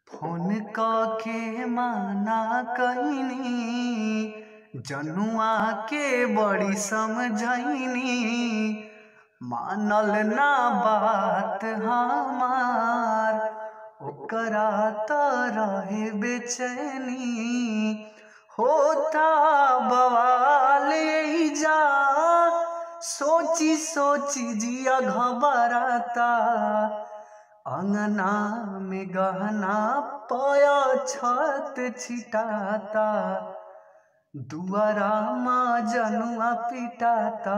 Phone के माना कईनी जनुआ के बड़ी समझैनी मानल ना बात हमार ओकरा त रहे बेचैनी होता बवाल जा सोची सोची जिया घबराता अंगना में गहना पाया छत छिटाता दुआरा माँ जनुआ पिटाता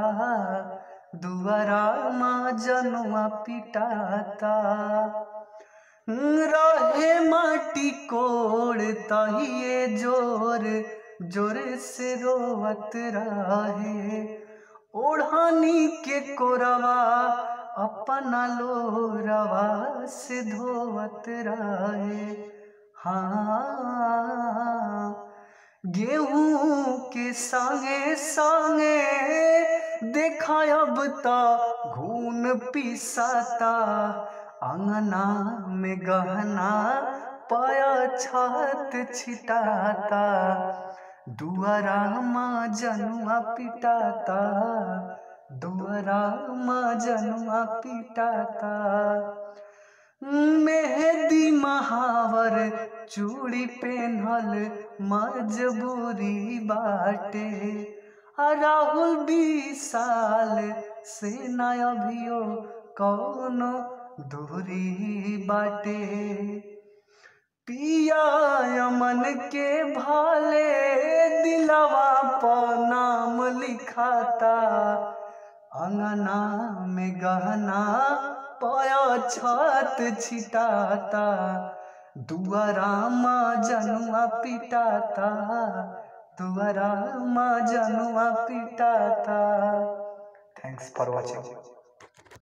दुआरा माँ जनुआ पिटाता रहे माटी कोड़ तहिए जोर जोर से रोवत रहे ओढ़ानी के कोरवा अपना लोरवा से धोवत रहे। हाँ गेहूं के संगे संगे देखा अब तो घून पिसाता अंगना में गहना पाया छत छिटाता दुआरा माँ जनुआ पिटाता दुआरा माँ जनुआ पिटाता मेहंदी महावर चूड़ी पेन्हल मजबूरी बाटे राहुल 20 साल से ना अभियो कौनो दूरी बाटे पिया यमन के भाले दिलवा पर नाम लिखाता अंगना में गहना पाया छत छिटाता दुआरा माँ जनुआ पिटाता दुआरा माँ जनुआ पिटाता। Thanks for watching.